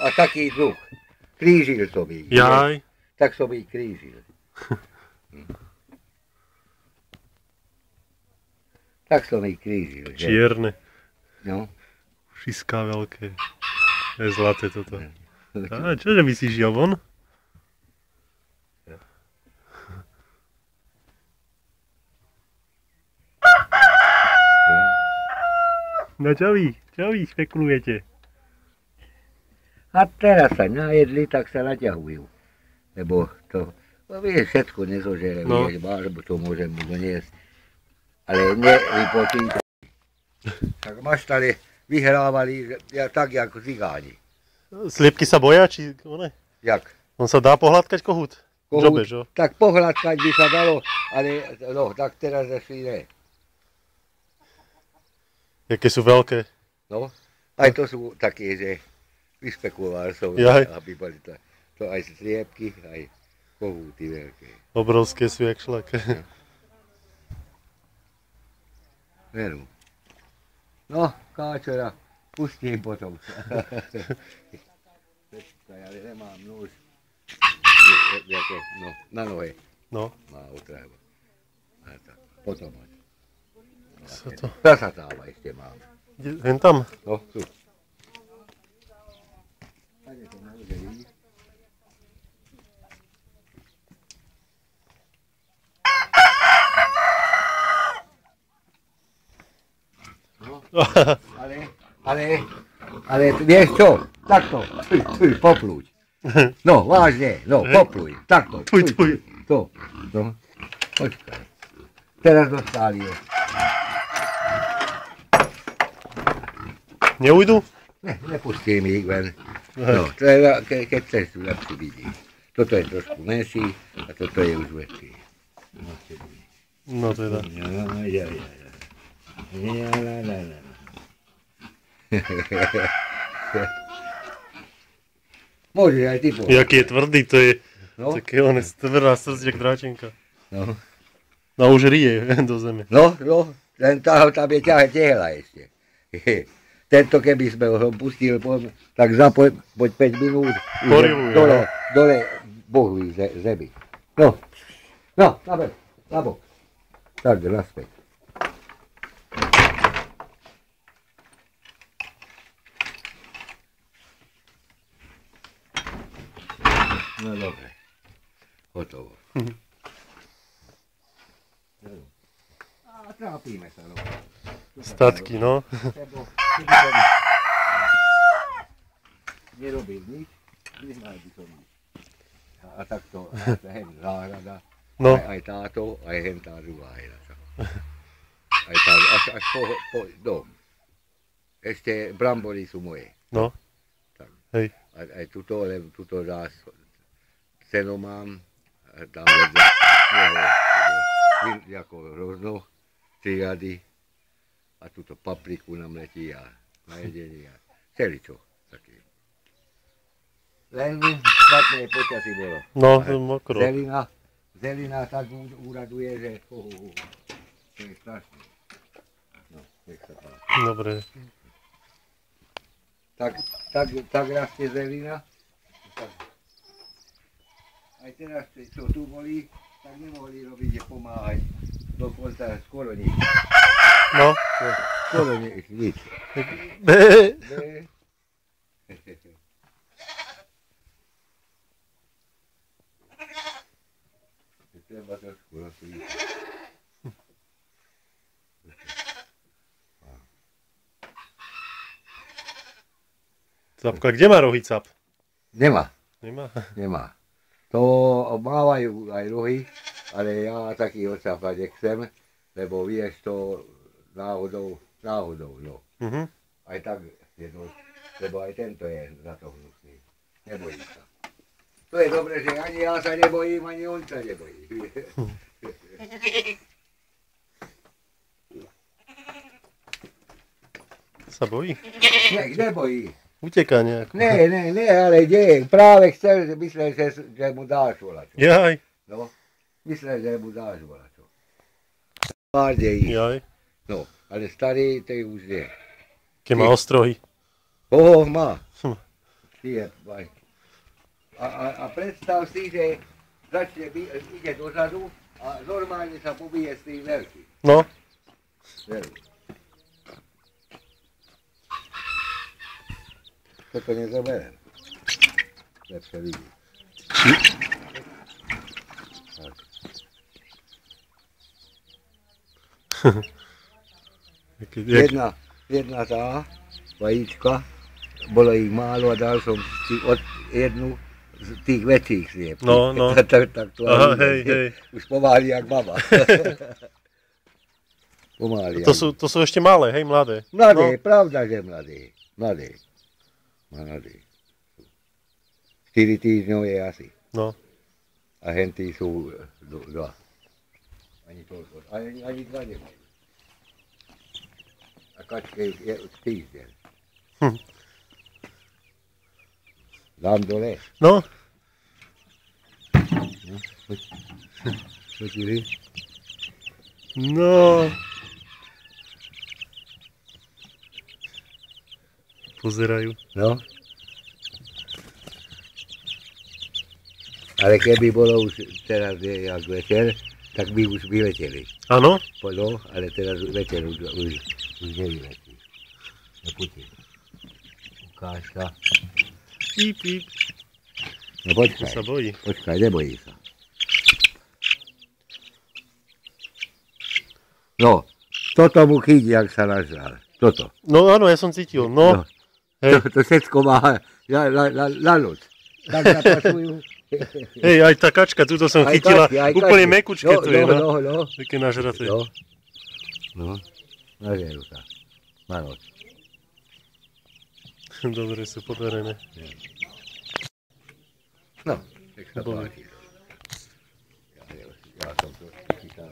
a taký druh. Krížil som ich. Jaj. Tak som ich krížil. Tak som ich krížil. Že? Čierne. No. Šiská veľké. Je zlaté toto. A čože myslíš, Jovon? No čo vy špekulujete? A teraz sa najedli, tak sa naťahujú. Lebo to, vieš, všetko nezožere, no. Vieš, alebo to môžem doniesť. Ale nevypočítaj. Tak maštale vyhrávali tak, jak zigáni. Sliepky sa boja, či one? Jak? On sa dá pohľadkať kohút? Žobe, čo? Tak pohľadkať by sa dalo, ale no, tak teraz ešte ne. Jaké sú veľké? No, aj to sú také, že vyspekuloval som, aby boli to aj sliepky, aj kohúty veľké. Obrovské sú jak šlak. Veru. No, káčora, pustím potom. Ale nemám nôž. No, na nohe. No. Má otráva. A tak, potom mať. Co to? Prasatáva ešte mám. Len tam? No, tu. Tady to môže ísť. No, ale vieš čo? Takto, poplúť. No, vážne, no, poplúť. Takto, to, no, počkaj. Teraz dostali ho. Neujdu? Ne, nepustím ich ven. No, to je, keď cestu lepšie vidí. Toto je trošku menší a toto je už väčší. No teda. Môžeš aj ty povedať. Jaký je tvrdý, to je také tvrdá srdc, jak dráčenka. No. No už rije do zeme. No, ten tam je tehla ešte. Tento keby sme ho pustili, tak za poď 5 minút dole bohují zemi. No, na bok. Tak, naspäť. No dobre, hotovo. A trápime sa, no. Statky, no. Nerobil nič, neznal by som nič. A takto, hen záhrada, aj táto, aj hen tá druhá hena. Aj tá, až po dom. Ešte brambory sú moje. No, tak. Hej. Aj tuto, len tuto zás seno mám, tam vedľa, ako hrozno, 3 rady. A túto papriku nám letí a na jedenie a všeličo také. Len špatné počasí bolo. No, mokro. Zelina tak úraduje, že to je strašné. No, nech sa páči. Dobre. Tak rastie zelina. Aj teraz, čo tu boli, tak nemohli robiť, že pomáhať. Dokonca skoro nič. No. Skoro nič. Treba to skoro nič. Capka, kde má rohy cap? Nemá. Nemá? To mávajú aj rohy, ale ja taký odsapať nechcem, lebo vieš to náhodou, no. Aj tak je to, lebo aj tento je za to hnusný. Nebojím sa. To je dobre, že ani ja sa nebojím, ani on sa nebojí. Sa bojí? Nebojí. Uteká nejako. Ne, ale kde? Práve chcel, myslel, že mu dáš volačo. Jaj. No, myslel, že mu dáš volačo. Márde ich. Jaj. No, ale starý, to už nie. Keď má ostrohy. Má. tie, a predstav si, že ide dozadu a normálne sa pobije s tým veľkým. No. Veľký. Toto nezoberiem. Lepšie vidieť. Jedna tá vajíčka, bolo ich málo a dal som si jednu z tých väčších sliep. No. Tak to aha, hej. Už pomáli jak baba. Pomáli. To sú ešte malé, hej, mladé. Mladé, pravda, že mladé. Mladé. 4 týždňov je asi. No. A henty sú 2. Ani toľko, ani 2 nemajú. A kačke je týždeň. Dám dole. No. Počuli? No. Pozerajú. No. Ale keby bolo už teraz jak večer, tak by už vyleteli. Áno? No, ale teraz večer už nevyletí. Neputí. Ukážka. Píp. No počkaj. Sa bojí. Počkaj, nebojí sa. No, toto mu chytí, jak sa nažral. Toto. No áno, ja som cítil. No. Hej. To všetko má na noc. Tak zapasujú. Hej, aj tá kačka, túto som chytila. Úplne mekučké to je, no. Také nažraté. No, nažerú sa. Na noc. Dobre sú podarené. No, tak sa páči. Ja som to chytal.